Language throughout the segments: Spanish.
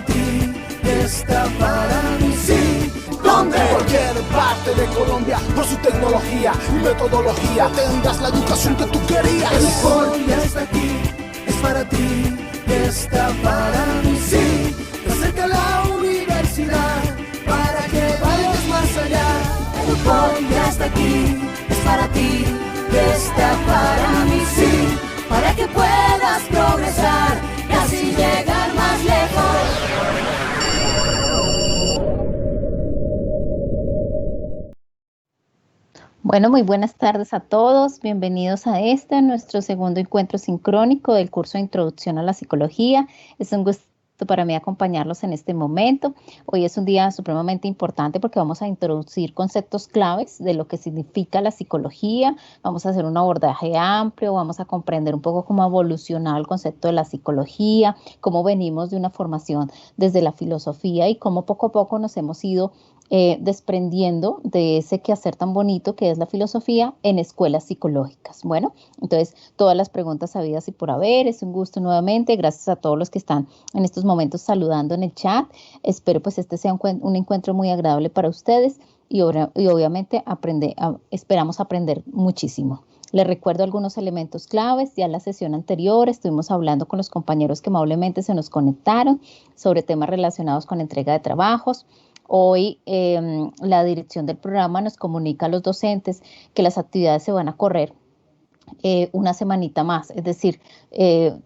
ti, está para mí, sí. ¿Dónde? En cualquier parte de Colombia, por su tecnología y metodología, tendrás la educación que tú querías. El Poli está aquí, es para ti, está para mí, sí. Te acerca a la universidad para que vayas más allá. El Poli está aquí, es para ti, está para mí, sí. Para que puedas progresar y así llegar más lejos. Bueno, muy buenas tardes a todos. Bienvenidos a nuestro segundo encuentro sincrónico del curso de Introducción a la Psicología. Es un gusto para mí acompañarlos en este momento. Hoy es un día supremamente importante porque vamos a introducir conceptos claves de lo que significa la psicología. Vamos a hacer un abordaje amplio, vamos a comprender un poco cómo ha evolucionado el concepto de la psicología, cómo venimos de una formación desde la filosofía y cómo poco a poco nos hemos ido desprendiendo de ese quehacer tan bonito que es la filosofía en escuelas psicológicas. Bueno, entonces todas las preguntas habidas y por haber, es un gusto nuevamente, gracias a todos los que están en estos momentos saludando en el chat. Espero pues este sea un encuentro muy agradable para ustedes y obviamente esperamos aprender muchísimo. Les recuerdo algunos elementos claves. Ya en la sesión anterior estuvimos hablando con los compañeros que amablemente se nos conectaron sobre temas relacionados con entrega de trabajos. Hoy la dirección del programa nos comunica a los docentes que las actividades se van a correr una semanita más, es decir,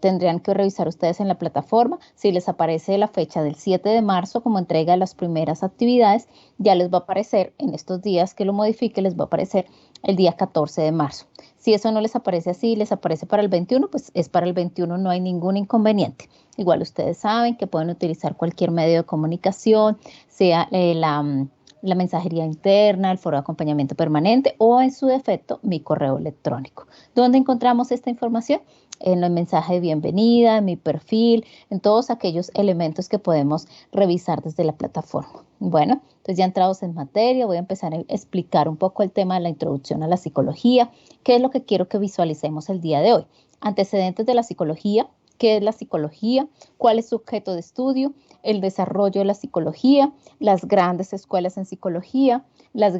tendrían que revisar ustedes en la plataforma, si les aparece la fecha del 7 de marzo como entrega de las primeras actividades, ya les va a aparecer en estos días que lo modifique, les va a aparecer el día 14 de marzo. Si eso no les aparece así, les aparece para el 21, pues es para el 21, no hay ningún inconveniente. Igual ustedes saben que pueden utilizar cualquier medio de comunicación, sea la mensajería interna, el foro de acompañamiento permanente o en su defecto mi correo electrónico. ¿Dónde encontramos esta información? En el mensaje de bienvenida, en mi perfil, en todos aquellos elementos que podemos revisar desde la plataforma. Bueno, entonces ya entrados en materia, voy a empezar a explicar un poco el tema de la introducción a la psicología, qué es lo que quiero que visualicemos el día de hoy. Antecedentes de la psicología, qué es la psicología, cuál es su objeto de estudio, el desarrollo de la psicología, las grandes escuelas en psicología, la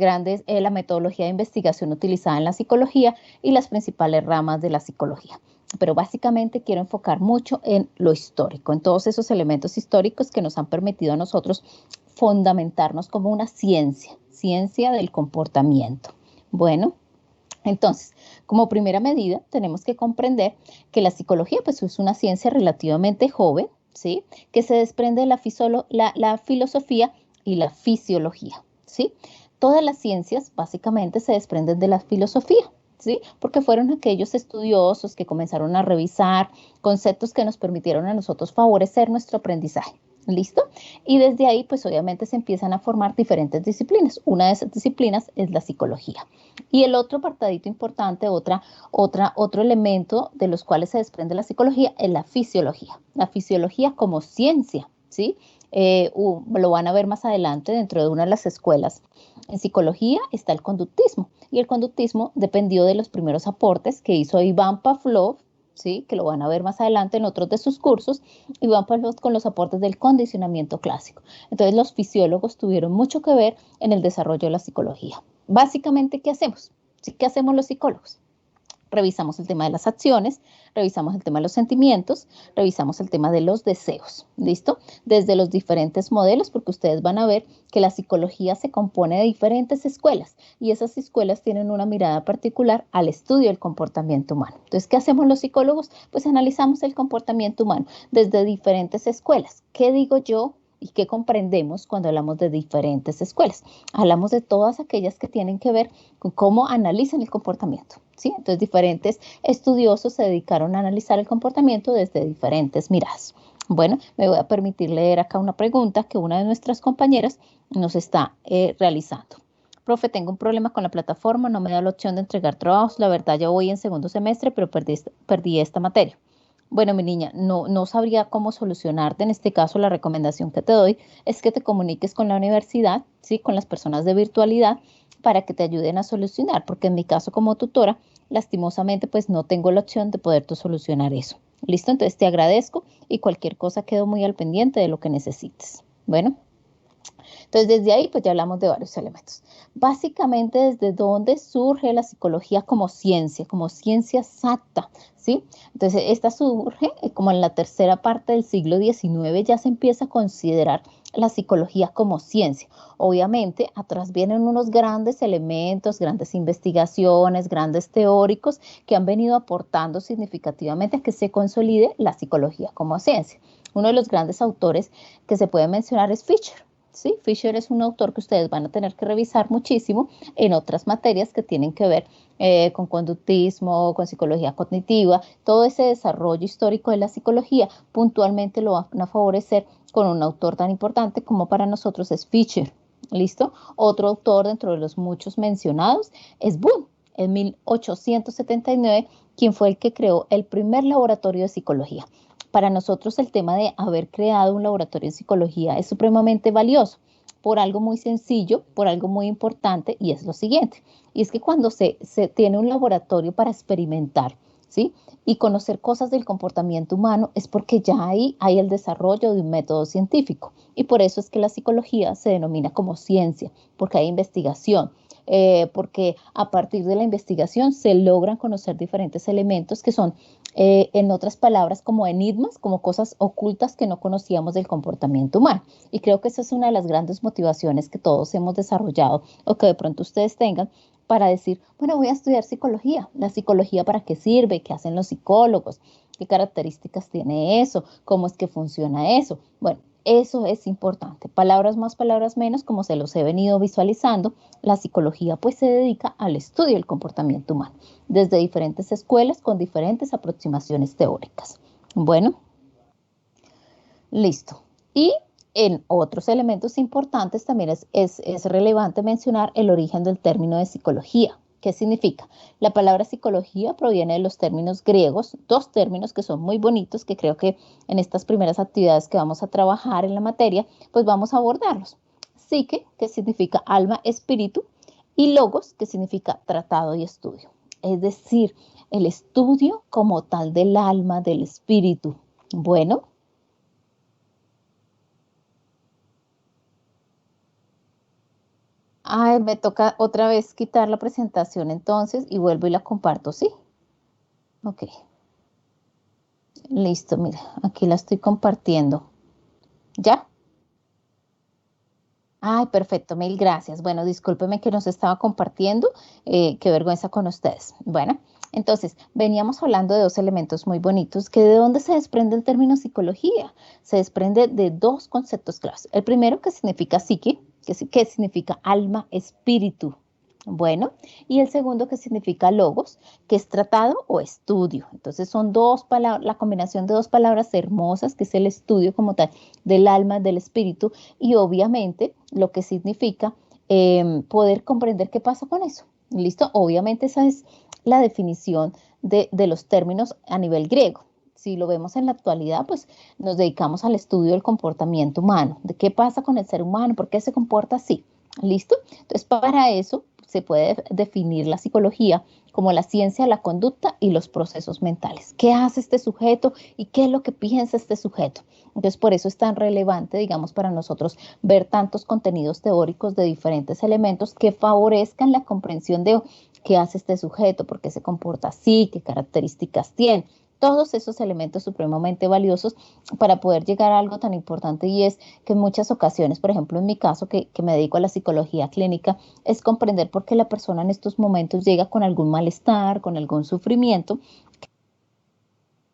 metodología de investigación utilizada en la psicología y las principales ramas de la psicología. Pero básicamente quiero enfocar mucho en lo histórico, en todos esos elementos históricos que nos han permitido a nosotros fundamentarnos como una ciencia del comportamiento. Bueno, entonces, como primera medida, tenemos que comprender que la psicología pues, es una ciencia relativamente joven, ¿sí? Que se desprende de la filosofía y la fisiología, ¿sí? Todas las ciencias básicamente se desprenden de la filosofía, ¿sí? Porque fueron aquellos estudiosos que comenzaron a revisar conceptos que nos permitieron a nosotros favorecer nuestro aprendizaje. ¿Listo? Y desde ahí, pues obviamente se empiezan a formar diferentes disciplinas. Una de esas disciplinas es la psicología. Y el otro apartadito importante, otro elemento de los cuales se desprende la psicología es la fisiología. La fisiología como ciencia, ¿sí? Lo van a ver más adelante dentro de una de las escuelas. En psicología está el conductismo. Y el conductismo dependió de los primeros aportes que hizo Iván Pavlov, ¿sí? Que lo van a ver más adelante en otros de sus cursos, y van con los aportes del condicionamiento clásico. Entonces los fisiólogos tuvieron mucho que ver en el desarrollo de la psicología. Básicamente, ¿qué hacemos? ¿Qué hacemos los psicólogos? Revisamos el tema de las acciones, revisamos el tema de los sentimientos, revisamos el tema de los deseos, ¿listo? Desde los diferentes modelos, porque ustedes van a ver que la psicología se compone de diferentes escuelas y esas escuelas tienen una mirada particular al estudio del comportamiento humano. Entonces, ¿qué hacemos los psicólogos? Pues analizamos el comportamiento humano desde diferentes escuelas. ¿Qué digo yo? ¿Y qué comprendemos cuando hablamos de diferentes escuelas? Hablamos de todas aquellas que tienen que ver con cómo analizan el comportamiento, ¿sí? Entonces, diferentes estudiosos se dedicaron a analizar el comportamiento desde diferentes miradas. Bueno, me voy a permitir leer acá una pregunta que una de nuestras compañeras nos está realizando. Profe, tengo un problema con la plataforma, no me da la opción de entregar trabajos. La verdad, ya voy en segundo semestre, pero perdí esta materia. Bueno, mi niña, no sabría cómo solucionarte. En este caso, la recomendación que te doy es que te comuniques con la universidad, ¿sí? Con las personas de virtualidad, para que te ayuden a solucionar, porque en mi caso como tutora, lastimosamente, pues no tengo la opción de poder solucionar eso. ¿Listo? Entonces te agradezco y cualquier cosa quedo muy al pendiente de lo que necesites. Bueno. Entonces, desde ahí, pues ya hablamos de varios elementos. Básicamente, desde dónde surge la psicología como ciencia exacta, ¿sí? Entonces, esta surge como en la tercera parte del siglo XIX, ya se empieza a considerar la psicología como ciencia. Obviamente, atrás vienen unos grandes elementos, grandes investigaciones, grandes teóricos que han venido aportando significativamente a que se consolide la psicología como ciencia. Uno de los grandes autores que se puede mencionar es Fisher. Sí, Fisher es un autor que ustedes van a tener que revisar muchísimo en otras materias que tienen que ver con conductismo, con psicología cognitiva. Todo ese desarrollo histórico de la psicología puntualmente lo van a favorecer con un autor tan importante como para nosotros es Fisher. ¿Listo? Otro autor dentro de los muchos mencionados es Boone, en 1879, quien fue el que creó el primer laboratorio de psicología. Para nosotros el tema de haber creado un laboratorio de psicología es supremamente valioso por algo muy sencillo, por algo muy importante, y es lo siguiente. Y es que cuando se tiene un laboratorio para experimentar, ¿sí? Y conocer cosas del comportamiento humano es porque ya ahí hay el desarrollo de un método científico. Y por eso es que la psicología se denomina como ciencia, porque hay investigación. Porque a partir de la investigación se logran conocer diferentes elementos que son, en otras palabras, como enigmas, como cosas ocultas que no conocíamos del comportamiento humano. Y creo que esa es una de las grandes motivaciones que todos hemos desarrollado o que de pronto ustedes tengan para decir, bueno, voy a estudiar psicología. ¿La psicología para qué sirve? ¿Qué hacen los psicólogos? ¿Qué características tiene eso? ¿Cómo es que funciona eso? Bueno, eso es importante. Palabras más, palabras menos, como se los he venido visualizando, la psicología pues se dedica al estudio del comportamiento humano, desde diferentes escuelas con diferentes aproximaciones teóricas. Bueno, listo. Y en otros elementos importantes también es relevante mencionar el origen del término de psicología. ¿Qué significa? La palabra psicología proviene de los términos griegos, dos términos que son muy bonitos, que creo que en estas primeras actividades que vamos a trabajar en la materia, pues vamos a abordarlos. Psique, que significa alma, espíritu, y logos, que significa tratado y estudio. Es decir, el estudio como tal del alma, del espíritu. Bueno. Ay, me toca otra vez quitar la presentación entonces y vuelvo y la comparto, ¿sí? Ok. Listo, mira, aquí la estoy compartiendo. ¿Ya? Ay, perfecto, mil gracias. Bueno, discúlpeme que no se estaba compartiendo, qué vergüenza con ustedes. Bueno, entonces, veníamos hablando de dos elementos muy bonitos, que de dónde se desprende el término psicología. Se desprende de dos conceptos claros. El primero, que significa psique, que significa alma, espíritu. Bueno, y el segundo, que significa logos, que es tratado o estudio. Entonces son dos palabras, la combinación de dos palabras hermosas, que es el estudio como tal del alma, del espíritu, y obviamente lo que significa poder comprender qué pasa con eso. ¿Listo? Obviamente esa es la definición de los términos a nivel griego. Si lo vemos en la actualidad, pues nos dedicamos al estudio del comportamiento humano, de qué pasa con el ser humano, por qué se comporta así. ¿Listo? Entonces, para eso se puede definir la psicología como la ciencia de la conducta y los procesos mentales. ¿Qué hace este sujeto y qué es lo que piensa este sujeto? Entonces, por eso es tan relevante, digamos, para nosotros ver tantos contenidos teóricos de diferentes elementos que favorezcan la comprensión de qué hace este sujeto, por qué se comporta así, qué características tiene. Todos esos elementos supremamente valiosos para poder llegar a algo tan importante, y es que en muchas ocasiones, por ejemplo en mi caso que me dedico a la psicología clínica, es comprender por qué la persona en estos momentos llega con algún malestar, con algún sufrimiento,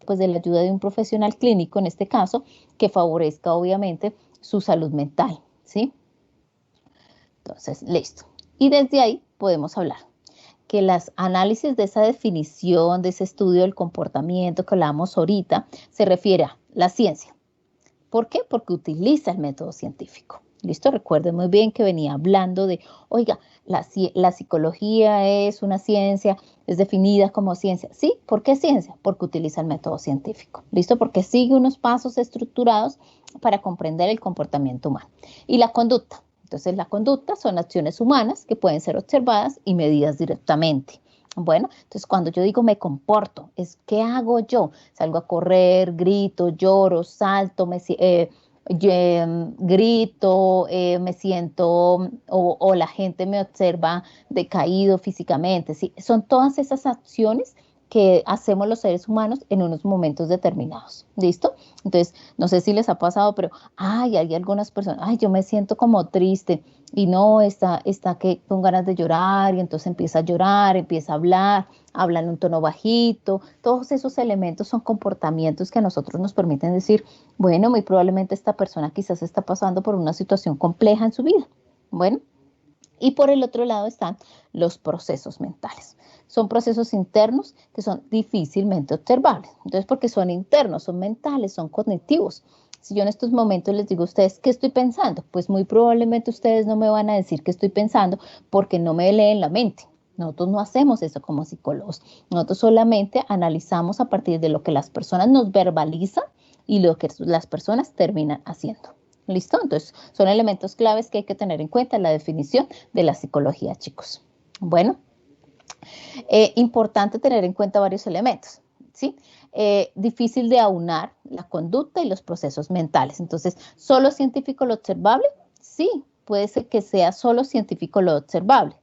pues de la ayuda de un profesional clínico en este caso, que favorezca obviamente su salud mental, ¿sí? Entonces, listo. Y desde ahí podemos hablar que las análisis de esa definición, de ese estudio del comportamiento que hablamos ahorita, se refiere a la ciencia. ¿Por qué? Porque utiliza el método científico. ¿Listo? Recuerden muy bien que venía hablando de, oiga, la psicología es una ciencia, es definida como ciencia. ¿Sí? ¿Por qué ciencia? Porque utiliza el método científico. ¿Listo? Porque sigue unos pasos estructurados para comprender el comportamiento humano. Y la conducta. Entonces, la conducta son acciones humanas que pueden ser observadas y medidas directamente. Bueno, entonces cuando yo digo me comporto, es ¿qué hago yo? Salgo a correr, grito, lloro, salto, grito, me siento o la gente me observa decaído físicamente, ¿sí? Son todas esas acciones que hacemos los seres humanos en unos momentos determinados, ¿listo? Entonces, no sé si les ha pasado, pero, ay, hay algunas personas, ay, yo me siento como triste y no, está que con ganas de llorar y entonces empieza a llorar, empieza a hablar, habla en un tono bajito, todos esos elementos son comportamientos que a nosotros nos permiten decir, bueno, muy probablemente esta persona quizás está pasando por una situación compleja en su vida. Bueno, y por el otro lado están los procesos mentales. Son procesos internos que son difícilmente observables. Entonces, porque son internos, son mentales, son cognitivos. Si yo en estos momentos les digo a ustedes qué estoy pensando, pues muy probablemente ustedes no me van a decir qué estoy pensando porque no me leen la mente. Nosotros no hacemos eso como psicólogos. Nosotros solamente analizamos a partir de lo que las personas nos verbalizan y lo que las personas terminan haciendo. ¿Listo? Entonces, son elementos claves que hay que tener en cuenta en la definición de la psicología, chicos. Bueno, importante tener en cuenta varios elementos, ¿sí? Difícil de aunar la conducta y los procesos mentales. Entonces, ¿solo científico lo observable? Sí, puede ser que sea solo científico lo observable.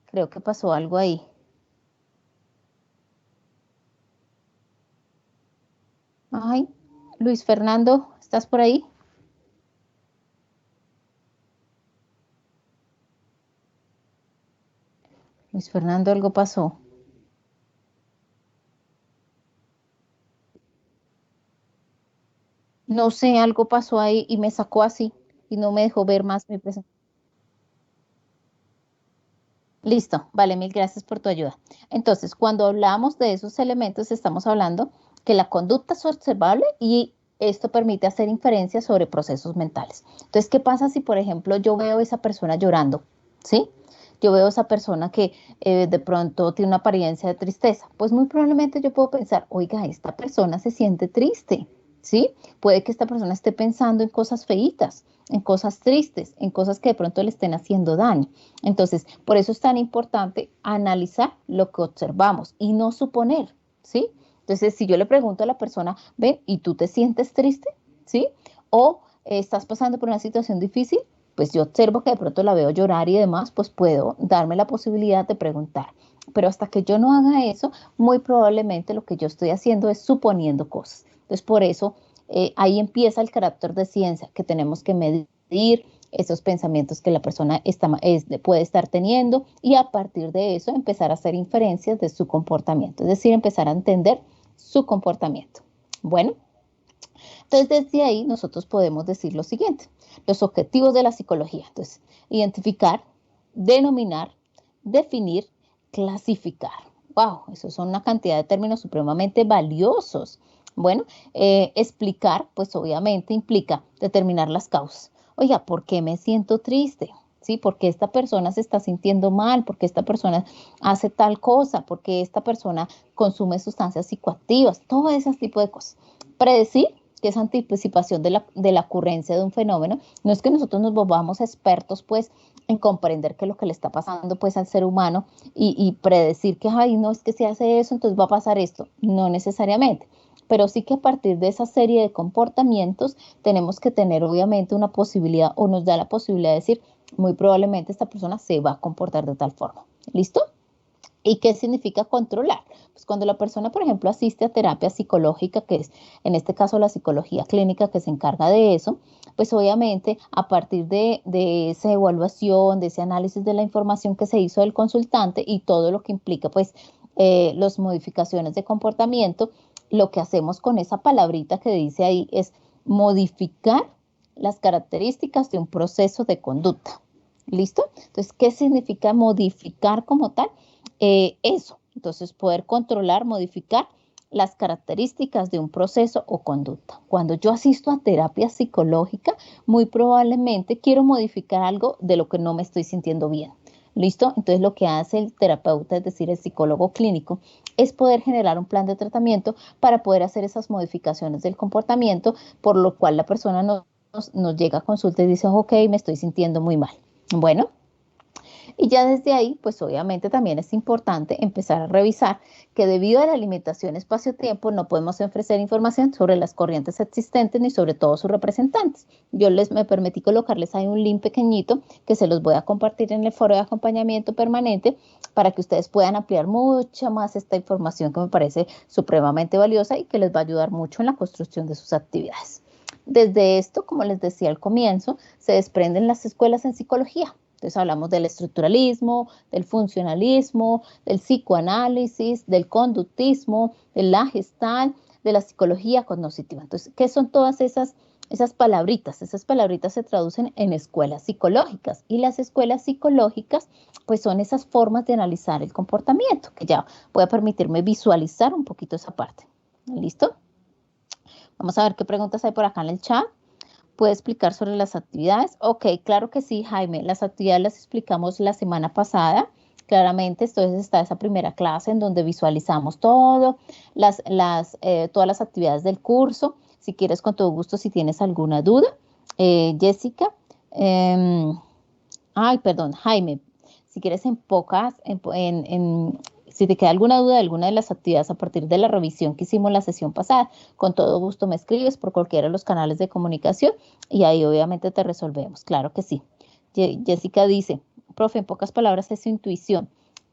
Creo que pasó algo ahí. Ay, Luis Fernando, ¿estás por ahí? Luis Fernando, algo pasó. No sé, algo pasó ahí y me sacó así y no me dejó ver más mi presentación. Listo, vale, mil gracias por tu ayuda. Entonces, cuando hablamos de esos elementos, estamos hablando que la conducta es observable y esto permite hacer inferencias sobre procesos mentales. Entonces, ¿qué pasa si, por ejemplo, yo veo a esa persona llorando? ¿Sí? Yo veo a esa persona que de pronto tiene una apariencia de tristeza. Pues muy probablemente yo puedo pensar, oiga, esta persona se siente triste. ¿Sí? Puede que esta persona esté pensando en cosas feitas, en cosas tristes, en cosas que de pronto le estén haciendo daño. Entonces, por eso es tan importante analizar lo que observamos y no suponer, ¿sí? Entonces, si yo le pregunto a la persona, ven, ¿y tú te sientes triste? ¿Sí? O estás pasando por una situación difícil, pues yo observo que de pronto la veo llorar y demás, pues puedo darme la posibilidad de preguntar. Pero hasta que yo no haga eso, muy probablemente lo que yo estoy haciendo es suponiendo cosas. Entonces, por eso ahí empieza el carácter de ciencia, que tenemos que medir esos pensamientos que la persona puede estar teniendo y a partir de eso empezar a hacer inferencias de su comportamiento, es decir, empezar a entender su comportamiento. Bueno, entonces desde ahí nosotros podemos decir lo siguiente, los objetivos de la psicología. Entonces, identificar, denominar, definir, clasificar. Wow, eso son una cantidad de términos supremamente valiosos. Bueno, explicar, pues obviamente implica determinar las causas. Oiga, ¿por qué me siento triste? ¿Sí? ¿Por qué esta persona se está sintiendo mal? ¿Por qué esta persona hace tal cosa? ¿Por qué esta persona consume sustancias psicoactivas? Todo ese tipo de cosas. Predecir, que es anticipación de la ocurrencia de un fenómeno. No es que nosotros nos volvamos expertos, pues, en comprender qué es lo que le está pasando, pues, al ser humano y predecir que, ay, no, es que si hace eso, entonces va a pasar esto. No necesariamente. Pero sí que a partir de esa serie de comportamientos tenemos que tener obviamente una posibilidad o nos da la posibilidad de decir, muy probablemente esta persona se va a comportar de tal forma. ¿Listo? ¿Y qué significa controlar? Pues cuando la persona, por ejemplo, asiste a terapia psicológica, que es en este caso la psicología clínica que se encarga de eso, pues obviamente a partir de esa evaluación, de ese análisis de la información que se hizo del consultante y todo lo que implica pues las modificaciones de comportamiento, lo que hacemos con esa palabrita que dice ahí es modificar las características de un proceso de conducta. ¿Listo? Entonces, ¿qué significa modificar como tal? Eso, entonces poder controlar, modificar las características de un proceso o conducta. Cuando yo asisto a terapia psicológica, muy probablemente quiero modificar algo de lo que no me estoy sintiendo bien. ¿Listo? Entonces lo que hace el terapeuta, es decir, el psicólogo clínico, es poder generar un plan de tratamiento para poder hacer esas modificaciones del comportamiento, por lo cual la persona no nos llega a consulta y dice, ok, me estoy sintiendo muy mal. Bueno, y ya desde ahí, pues obviamente también es importante empezar a revisar que debido a la limitación espacio-tiempo no podemos ofrecer información sobre las corrientes existentes ni sobre todos sus representantes. Me permití colocarles ahí un link pequeñito que se los voy a compartir en el foro de acompañamiento permanente para que ustedes puedan ampliar mucho más esta información que me parece supremamente valiosa y que les va a ayudar mucho en la construcción de sus actividades. Desde esto, como les decía al comienzo, se desprenden las escuelas en psicología. Entonces hablamos del estructuralismo, del funcionalismo, del psicoanálisis, del conductismo, de la Gestalt, de la psicología cognitiva. Entonces, ¿qué son todas esas palabritas? Esas palabritas se traducen en escuelas psicológicas y las escuelas psicológicas pues son esas formas de analizar el comportamiento, que ya voy a permitirme visualizar un poquito esa parte. ¿Listo? Vamos a ver qué preguntas hay por acá en el chat. ¿Puede explicar sobre las actividades? Ok, claro que sí, Jaime. Las actividades las explicamos la semana pasada. Claramente, entonces está esa primera clase en donde visualizamos todo, todas las actividades del curso. Si quieres, con todo gusto, si tienes alguna duda. Jessica, perdón, Jaime, si quieres si te queda alguna duda de alguna de las actividades a partir de la revisión que hicimos la sesión pasada, con todo gusto me escribes por cualquiera de los canales de comunicación y ahí obviamente te resolvemos. Claro que sí. Jessica dice, profe, en pocas palabras es intuición.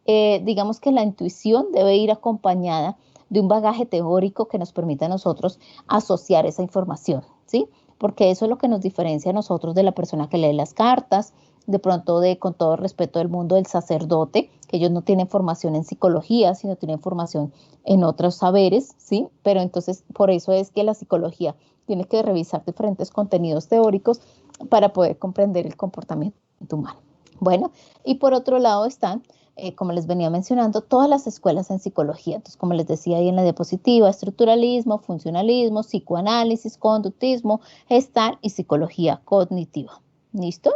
Digamos que la intuición debe ir acompañada de un bagaje teórico que nos permita a nosotros asociar esa información, ¿sí? Porque eso es lo que nos diferencia a nosotros de la persona que lee las cartas, de pronto con todo el respeto del mundo del sacerdote, que ellos no tienen formación en psicología, sino tienen formación en otros saberes, ¿sí? Pero entonces por eso es que la psicología tiene que revisar diferentes contenidos teóricos para poder comprender el comportamiento humano. Bueno, y por otro lado están, como les venía mencionando, todas las escuelas en psicología. Entonces, como les decía ahí en la diapositiva, estructuralismo, funcionalismo, psicoanálisis, conductismo, Gestalt y psicología cognitiva. ¿Listo?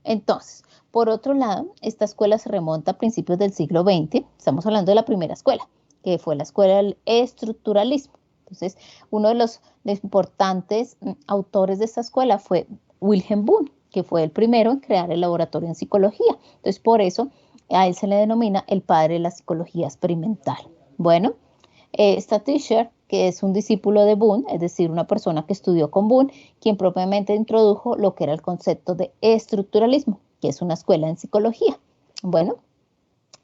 Entonces, por otro lado, esta escuela se remonta a principios del siglo XX. Estamos hablando de la primera escuela, que fue la escuela del estructuralismo. Entonces, uno de los importantes autores de esta escuela fue Wilhelm Wundt, que fue el primero en crear el laboratorio en psicología. Entonces, por eso a él se le denomina el padre de la psicología experimental. Bueno, Statischer, que es un discípulo de Wundt, es decir, una persona que estudió con Wundt, quien propiamente introdujo lo que era el concepto de estructuralismo, que es una escuela en psicología. Bueno,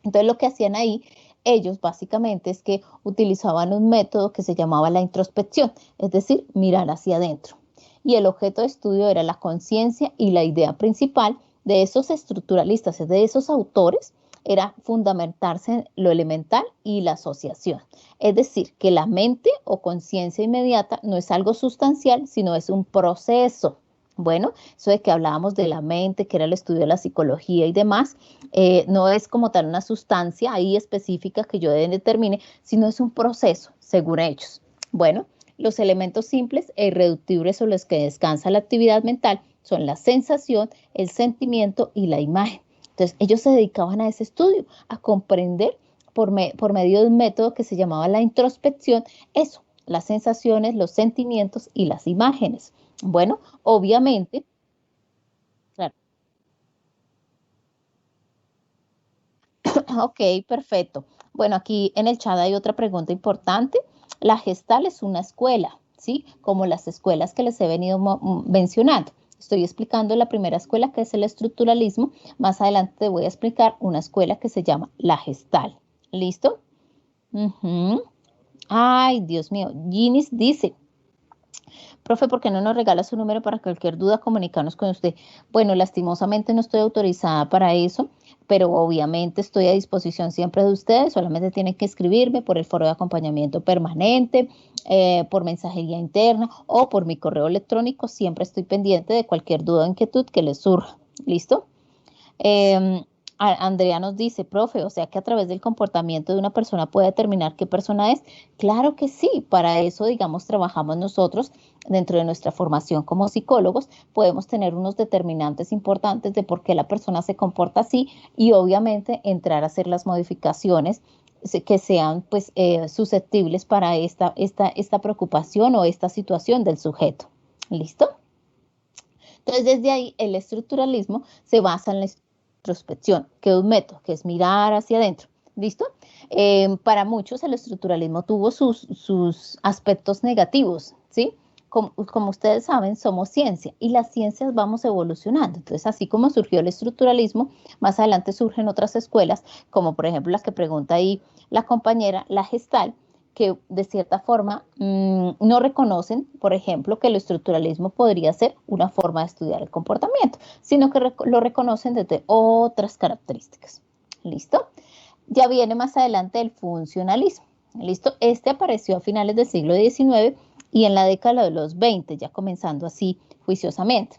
entonces lo que hacían ahí ellos básicamente es que utilizaban un método que se llamaba la introspección, es decir, mirar hacia adentro. Y el objeto de estudio era la conciencia y la idea principal de esos estructuralistas, de esos autores, era fundamentarse en lo elemental y la asociación. Es decir, que la mente o conciencia inmediata no es algo sustancial, sino es un proceso. Bueno, eso de que hablábamos de la mente, que era el estudio de la psicología y demás, no es como tal una sustancia ahí específica que yo determine, sino es un proceso, según ellos. Bueno, los elementos simples e irreductibles sobre los que descansa la actividad mental son la sensación, el sentimiento y la imagen. Entonces, ellos se dedicaban a ese estudio, a comprender por medio de un método que se llamaba la introspección, eso, las sensaciones, los sentimientos y las imágenes. Bueno, obviamente, claro. Ok, perfecto. Bueno, aquí en el chat hay otra pregunta importante. La Gestal es una escuela, ¿sí? Como las escuelas que les he venido mencionando. Estoy explicando la primera escuela, que es el estructuralismo. Más adelante te voy a explicar una escuela que se llama la Gestal. ¿Listo? Ay, Dios mío. Ginis dice, profe, ¿por qué no nos regala su número para cualquier duda comunicarnos con usted? Bueno, lastimosamente no estoy autorizada para eso, pero obviamente estoy a disposición siempre de ustedes. Solamente tienen que escribirme por el foro de acompañamiento permanente, por mensajería interna o por mi correo electrónico. Siempre estoy pendiente de cualquier duda o inquietud que les surja. ¿Listo? Andrea nos dice, profe, o sea que a través del comportamiento de una persona puede determinar qué persona es. Claro que sí, para eso, digamos, trabajamos nosotros dentro de nuestra formación como psicólogos, podemos tener unos determinantes importantes de por qué la persona se comporta así y obviamente entrar a hacer las modificaciones que sean pues susceptibles para esta preocupación o esta situación del sujeto. ¿Listo? Entonces, desde ahí, el estructuralismo se basa en la introspección, que es un método, que es mirar hacia adentro. ¿Listo? Para muchos, el estructuralismo tuvo sus aspectos negativos, ¿sí? Como ustedes saben, somos ciencia y las ciencias vamos evolucionando. Entonces, así como surgió el estructuralismo, más adelante surgen otras escuelas, como por ejemplo las que pregunta ahí la compañera, la Gestalt, que de cierta forma no reconocen, por ejemplo, que el estructuralismo podría ser una forma de estudiar el comportamiento, sino que lo reconocen desde otras características. ¿Listo? Ya viene más adelante el funcionalismo. ¿Listo? Este apareció a finales del siglo XIX y en la década de los 20, ya comenzando así juiciosamente.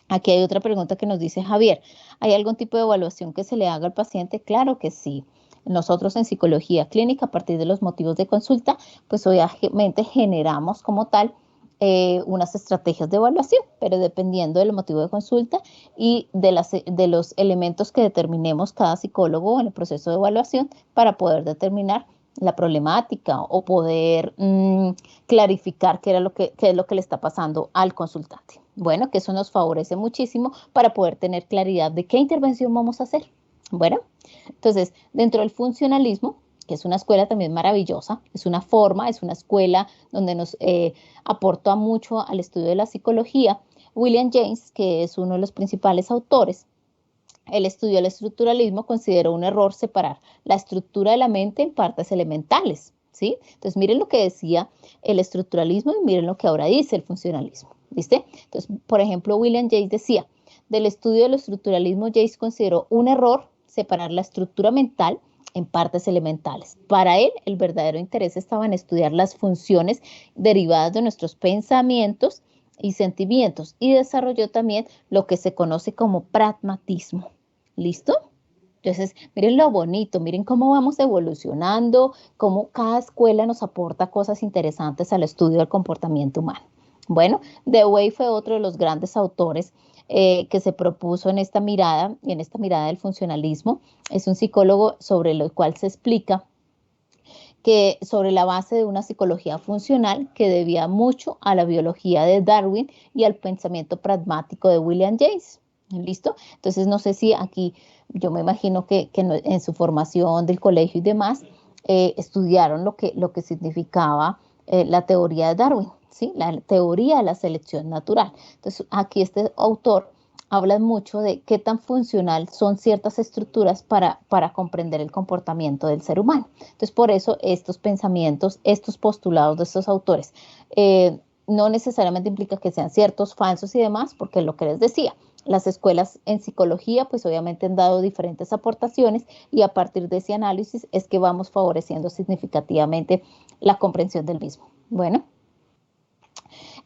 Aquí hay otra pregunta que nos dice Javier, ¿hay algún tipo de evaluación que se le haga al paciente? Claro que sí. Nosotros en psicología clínica, a partir de los motivos de consulta, pues obviamente generamos como tal unas estrategias de evaluación, pero dependiendo del motivo de consulta y de los elementos que determinemos cada psicólogo en el proceso de evaluación para poder determinar la problemática o poder clarificar qué es lo que le está pasando al consultante. Bueno, que eso nos favorece muchísimo para poder tener claridad de qué intervención vamos a hacer. Bueno, entonces, dentro del funcionalismo, que es una escuela también maravillosa, es una forma, es una escuela donde nos aporta mucho al estudio de la psicología, William James, que es uno de los principales autores, el estudio del estructuralismo consideró un error separar la estructura de la mente en partes elementales, ¿sí? Entonces, miren lo que decía el estructuralismo y miren lo que ahora dice el funcionalismo, ¿viste? Entonces, por ejemplo, William James decía, del estudio del estructuralismo, James consideró un error separar la estructura mental en partes elementales. Para él, el verdadero interés estaba en estudiar las funciones derivadas de nuestros pensamientos y sentimientos y desarrolló también lo que se conoce como pragmatismo. ¿Listo? Entonces, miren lo bonito, miren cómo vamos evolucionando, cómo cada escuela nos aporta cosas interesantes al estudio del comportamiento humano. Bueno, Dewey fue otro de los grandes autores que se propuso en esta mirada, y en esta mirada del funcionalismo. Es un psicólogo sobre el cual se explica que sobre la base de una psicología funcional que debía mucho a la biología de Darwin y al pensamiento pragmático de William James. ¿Listo? Entonces, no sé si aquí, yo me imagino que en su formación del colegio y demás, estudiaron lo que significaba la teoría de Darwin, ¿sí? La teoría de la selección natural. Entonces, aquí este autor habla mucho de qué tan funcional son ciertas estructuras para comprender el comportamiento del ser humano. Entonces, por eso estos pensamientos, estos postulados de estos autores, no necesariamente implica que sean ciertos, falsos y demás, porque lo que les decía, las escuelas en psicología, pues obviamente han dado diferentes aportaciones y a partir de ese análisis es que vamos favoreciendo significativamente la comprensión del mismo. Bueno,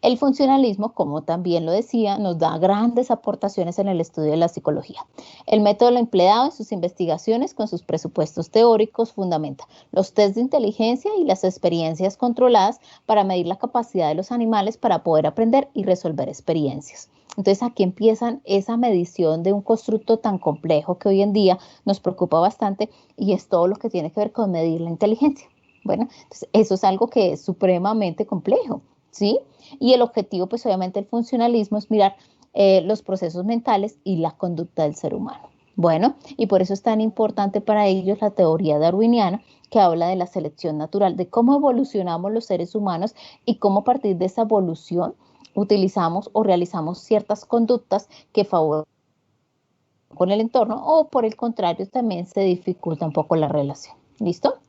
el funcionalismo, como también lo decía, nos da grandes aportaciones en el estudio de la psicología. El método lo empleado en sus investigaciones con sus presupuestos teóricos fundamenta los test de inteligencia y las experiencias controladas para medir la capacidad de los animales para poder aprender y resolver experiencias. Entonces aquí empiezan esa medición de un constructo tan complejo que hoy en día nos preocupa bastante y es todo lo que tiene que ver con medir la inteligencia. Bueno, entonces eso es algo que es supremamente complejo, ¿sí? Y el objetivo, pues obviamente el funcionalismo es mirar los procesos mentales y la conducta del ser humano. Bueno, y por eso es tan importante para ellos la teoría darwiniana que habla de la selección natural, de cómo evolucionamos los seres humanos y cómo a partir de esa evolución utilizamos o realizamos ciertas conductas que favorecen con el entorno o por el contrario también se dificulta un poco la relación. ¿Listo?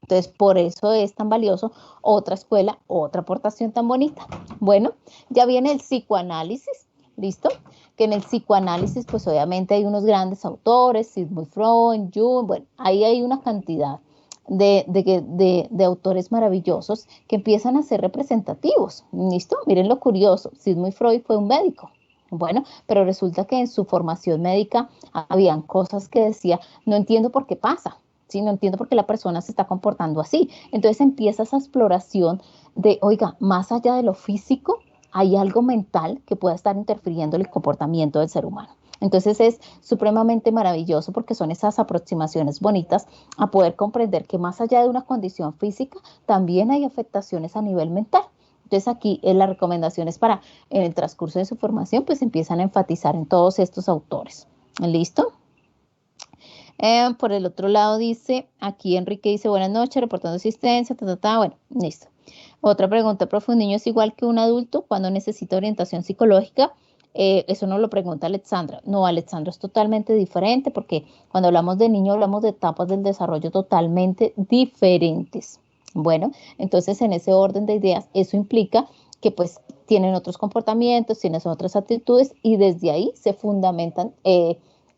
Entonces, por eso es tan valioso otra escuela, otra aportación tan bonita. Bueno, ya viene el psicoanálisis, ¿listo? Que en el psicoanálisis, pues obviamente hay unos grandes autores, Sigmund Freud, Jung, bueno, ahí hay una cantidad de autores maravillosos que empiezan a ser representativos, ¿listo? Miren lo curioso, Sigmund Freud fue un médico. Bueno, pero resulta que en su formación médica habían cosas que decía, no entiendo por qué pasa. ¿Sí? No entiendo por qué la persona se está comportando así. Entonces empieza esa exploración de, oiga, más allá de lo físico, hay algo mental que pueda estar interfiriendo en el comportamiento del ser humano. Entonces es supremamente maravilloso porque son esas aproximaciones bonitas a poder comprender que más allá de una condición física, también hay afectaciones a nivel mental. Entonces aquí la recomendación es para, en el transcurso de su formación, pues empiezan a enfatizar en todos estos autores. ¿Listo? Por el otro lado dice, aquí Enrique dice, buenas noches, reportando asistencia, bueno, listo. Otra pregunta, profe, ¿un niño es igual que un adulto cuando necesita orientación psicológica? Eso nos lo pregunta Alexandra. No, Alexandra, es totalmente diferente porque cuando hablamos de niño hablamos de etapas del desarrollo totalmente diferentes. Bueno, entonces en ese orden de ideas, eso implica que pues tienen otros comportamientos, tienen otras actitudes y desde ahí se fundamentan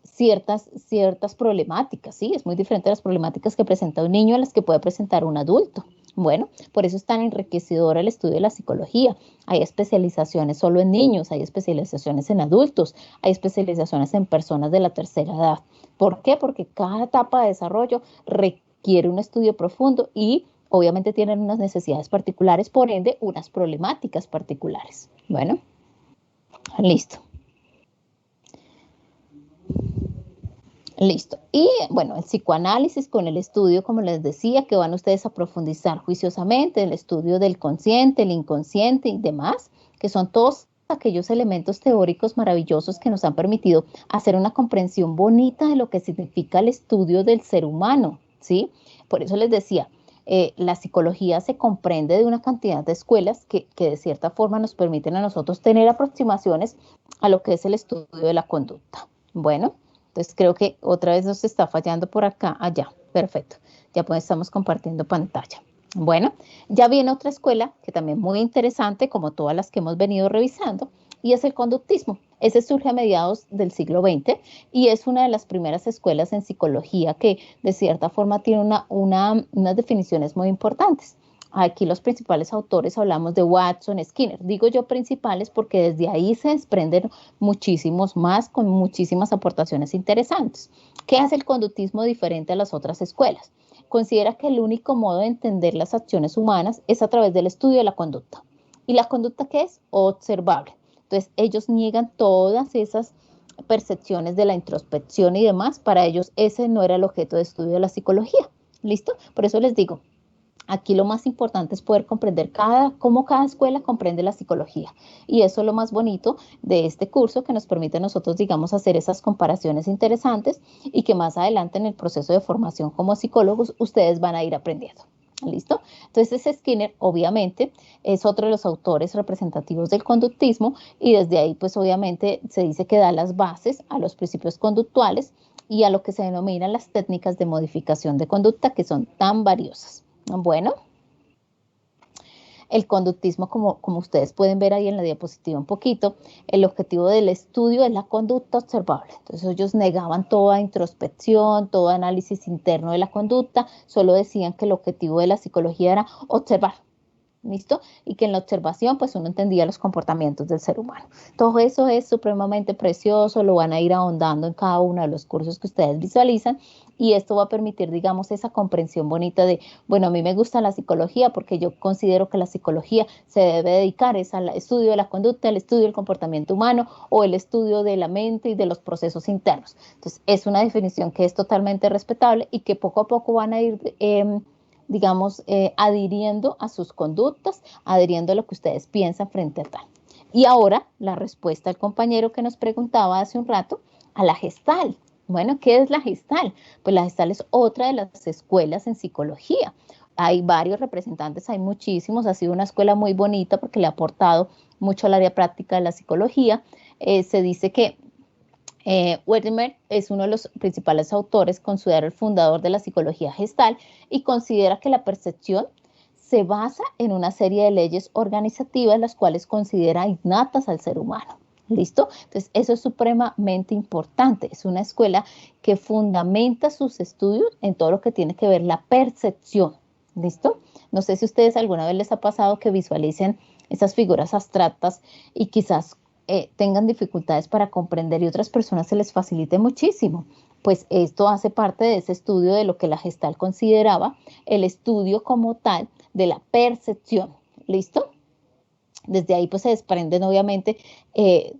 ciertas problemáticas, ¿sí? Es muy diferente a las problemáticas que presenta un niño a las que puede presentar un adulto. Bueno, por eso es tan enriquecedor el estudio de la psicología. Hay especializaciones solo en niños, hay especializaciones en adultos, hay especializaciones en personas de la tercera edad. ¿Por qué? Porque cada etapa de desarrollo requiere un estudio profundo y obviamente tienen unas necesidades particulares, por ende, unas problemáticas particulares. Bueno, listo. Listo. Y bueno, el psicoanálisis con el estudio, como les decía, que van ustedes a profundizar juiciosamente, el estudio del consciente, el inconsciente y demás, que son todos aquellos elementos teóricos maravillosos que nos han permitido hacer una comprensión bonita de lo que significa el estudio del ser humano, ¿sí? Por eso les decía, la psicología se comprende de una cantidad de escuelas que de cierta forma nos permiten a nosotros tener aproximaciones a lo que es el estudio de la conducta. Bueno. Entonces creo que otra vez nos está fallando por acá, allá, perfecto. Ya pues estamos compartiendo pantalla. Bueno, ya viene otra escuela que también es muy interesante, como todas las que hemos venido revisando, y es el conductismo. Ese surge a mediados del siglo XX y es una de las primeras escuelas en psicología que de cierta forma tiene unas definiciones muy importantes. Aquí los principales autores hablamos de Watson, Skinner. Digo yo principales porque desde ahí se desprenden muchísimos más con muchísimas aportaciones interesantes. ¿Qué hace el conductismo diferente a las otras escuelas? Considera que el único modo de entender las acciones humanas es a través del estudio de la conducta. ¿Y la conducta qué es? Observable. Entonces ellos niegan todas esas percepciones de la introspección y demás. Para ellos ese no era el objeto de estudio de la psicología. ¿Listo? Por eso les digo, aquí lo más importante es poder comprender cómo cada escuela comprende la psicología. Y eso es lo más bonito de este curso que nos permite a nosotros, digamos, hacer esas comparaciones interesantes y que más adelante en el proceso de formación como psicólogos ustedes van a ir aprendiendo. ¿Listo? Entonces Skinner obviamente es otro de los autores representativos del conductismo y desde ahí pues obviamente se dice que da las bases a los principios conductuales y a lo que se denominan las técnicas de modificación de conducta que son tan valiosas. Bueno, el conductismo, como ustedes pueden ver ahí en la diapositiva un poquito, el objetivo del estudio es la conducta observable. Entonces ellos negaban toda introspección, todo análisis interno de la conducta, solo decían que el objetivo de la psicología era observar. ¿Listo? Y que en la observación pues uno entendía los comportamientos del ser humano. Todo eso es supremamente precioso, lo van a ir ahondando en cada uno de los cursos que ustedes visualizan y esto va a permitir, digamos, esa comprensión bonita de, bueno, a mí me gusta la psicología porque yo considero que la psicología se debe dedicar es al estudio de la conducta, el estudio del comportamiento humano o el estudio de la mente y de los procesos internos. Entonces, es una definición que es totalmente respetable y que poco a poco van a ir digamos, adhiriendo a sus conductas, adhiriendo a lo que ustedes piensan frente a tal. Y ahora, la respuesta al compañero que nos preguntaba hace un rato, a la Gestalt. Bueno, ¿qué es la Gestalt? Pues la Gestalt es otra de las escuelas en psicología. Hay varios representantes, hay muchísimos, ha sido una escuela muy bonita porque le ha aportado mucho al área práctica de la psicología. Se dice que Wertheimer es uno de los principales autores, considera el fundador de la psicología gestal y considera que la percepción se basa en una serie de leyes organizativas las cuales considera innatas al ser humano. ¿Listo? Entonces, eso es supremamente importante. Es una escuela que fundamenta sus estudios en todo lo que tiene que ver la percepción. ¿Listo? No sé si a ustedes alguna vez les ha pasado que visualicen esas figuras abstractas y quizás tengan dificultades para comprender y otras personas se les facilite muchísimo. Pues esto hace parte de ese estudio de lo que la Gestalt consideraba el estudio como tal de la percepción. ¿Listo? Desde ahí pues se desprenden obviamente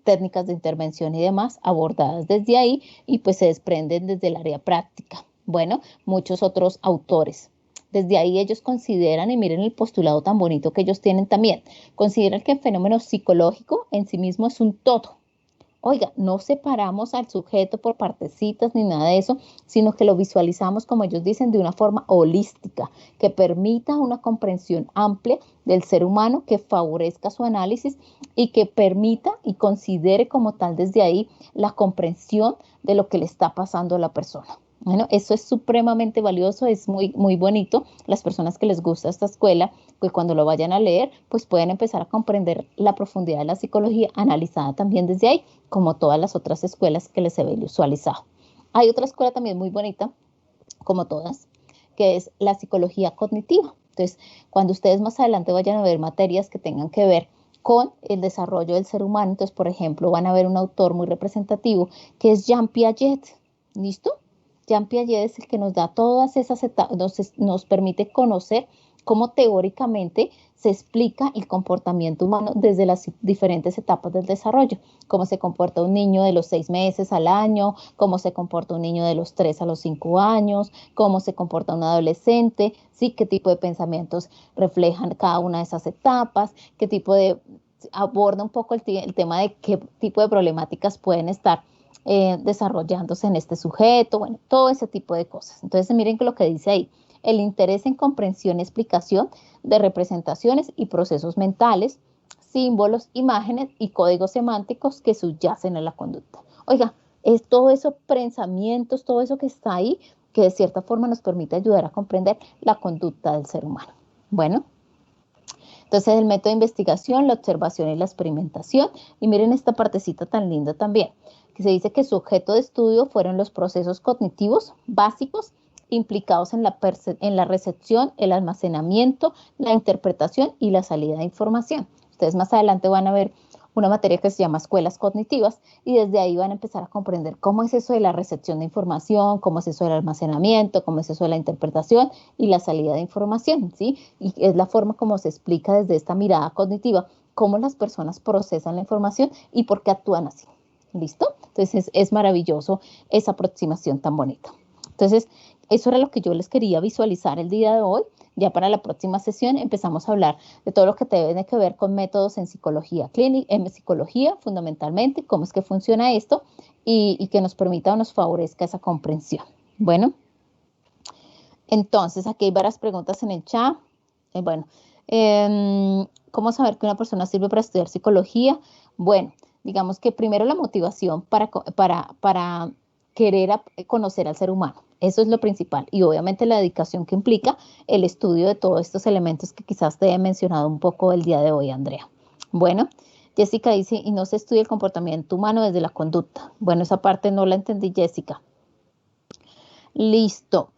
técnicas de intervención y demás abordadas desde ahí y pues se desprenden desde el área práctica. Bueno, muchos otros autores. Desde ahí ellos consideran, y miren el postulado tan bonito que ellos tienen también, consideran que el fenómeno psicológico en sí mismo es un todo. Oiga, no separamos al sujeto por partecitas ni nada de eso, sino que lo visualizamos, como ellos dicen, de una forma holística, que permita una comprensión amplia del ser humano, que favorezca su análisis y que permita y considere como tal desde ahí la comprensión de lo que le está pasando a la persona. Bueno, eso es supremamente valioso, es muy, muy bonito. Las personas que les gusta esta escuela, pues cuando lo vayan a leer, pues pueden empezar a comprender la profundidad de la psicología analizada también desde ahí, como todas las otras escuelas que les he visualizado. Hay otra escuela también muy bonita, como todas, que es la psicología cognitiva. Entonces, cuando ustedes más adelante vayan a ver materias que tengan que ver con el desarrollo del ser humano, entonces, por ejemplo, van a ver un autor muy representativo que es Jean Piaget, ¿listo? Jean Piaget es el que nos da todas esas etapas, nos permite conocer cómo teóricamente se explica el comportamiento humano desde las diferentes etapas del desarrollo, cómo se comporta un niño de los 6 meses al año, cómo se comporta un niño de los 3 a los 5 años, cómo se comporta un adolescente, ¿sí? Qué tipo de pensamientos reflejan cada una de esas etapas, qué tipo de, aborda un poco el tema de qué tipo de problemáticas pueden estar desarrollándose en este sujeto, bueno, todo ese tipo de cosas. Entonces, miren lo que dice ahí, el interés en comprensión y explicación de representaciones y procesos mentales, símbolos, imágenes y códigos semánticos que subyacen en la conducta. Oiga, es todo eso, pensamientos, todo eso que está ahí, que de cierta forma nos permite ayudar a comprender la conducta del ser humano. Bueno, entonces el método de investigación, la observación y la experimentación. Y miren esta partecita tan linda también, que se dice que su objeto de estudio fueron los procesos cognitivos básicos implicados en la recepción, el almacenamiento, la interpretación y la salida de información. Ustedes más adelante van a ver una materia que se llama escuelas cognitivas y desde ahí van a empezar a comprender cómo es eso de la recepción de información, cómo es eso del almacenamiento, cómo es eso de la interpretación y la salida de información, ¿sí? Y es la forma como se explica desde esta mirada cognitiva cómo las personas procesan la información y por qué actúan así. ¿Listo? Entonces es maravilloso esa aproximación tan bonita. Entonces, eso era lo que yo les quería visualizar el día de hoy. Ya para la próxima sesión empezamos a hablar de todo lo que tiene que ver con métodos en psicología clínica, en psicología fundamentalmente, cómo es que funciona esto y que nos permita o nos favorezca esa comprensión. Bueno, entonces aquí hay varias preguntas en el chat. Bueno, ¿cómo saber que una persona sirve para estudiar psicología? Bueno, digamos que primero la motivación para querer conocer al ser humano. Eso es lo principal. Y obviamente la dedicación que implica el estudio de todos estos elementos que quizás te he mencionado un poco el día de hoy, Andrea. Bueno, Jessica dice, y no se estudia el comportamiento humano desde la conducta. Bueno, esa parte no la entendí, Jessica. Listo.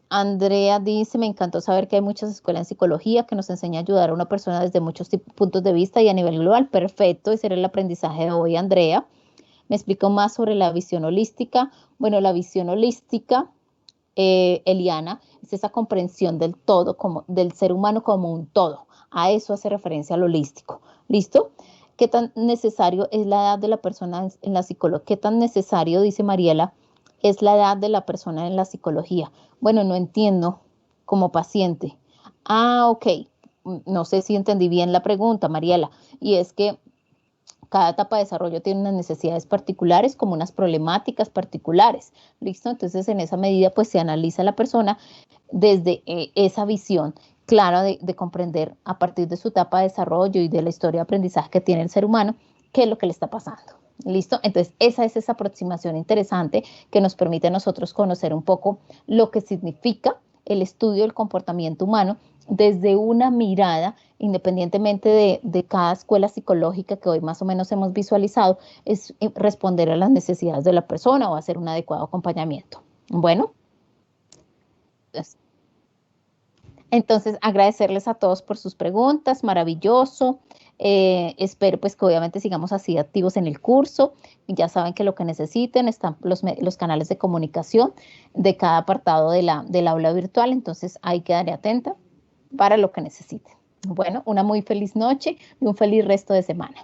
Andrea dice, me encantó saber que hay muchas escuelas en psicología que nos enseñan a ayudar a una persona desde muchos puntos de vista y a nivel global. Perfecto, ese era el aprendizaje de hoy, Andrea. Me explico más sobre la visión holística. Bueno, la visión holística, Eliana, es esa comprensión del todo, del ser humano como un todo. A eso hace referencia al holístico. ¿Listo? ¿Qué tan necesario es la edad de la persona en la psicología? ¿Qué tan necesario, dice Mariela, es la edad de la persona en la psicología? Bueno, no entiendo como paciente. Ah, ok. No sé si entendí bien la pregunta, Mariela. Y es que cada etapa de desarrollo tiene unas necesidades particulares como unas problemáticas particulares, ¿listo? Entonces, en esa medida, pues se analiza a la persona desde esa visión clara de comprender a partir de su etapa de desarrollo y de la historia de aprendizaje que tiene el ser humano, qué es lo que le está pasando, ¿listo? Entonces, esa es esa aproximación interesante que nos permite a nosotros conocer un poco lo que significa el estudio del comportamiento humano desde una mirada, independientemente de cada escuela psicológica que hoy más o menos hemos visualizado, es responder a las necesidades de la persona o hacer un adecuado acompañamiento. Bueno, entonces agradecerles a todos por sus preguntas, maravilloso. Espero pues que obviamente sigamos así activos en el curso. Ya saben que lo que necesiten están los canales de comunicación de cada apartado del aula virtual, entonces ahí quedaré atenta para lo que necesiten. Bueno, una muy feliz noche y un feliz resto de semana.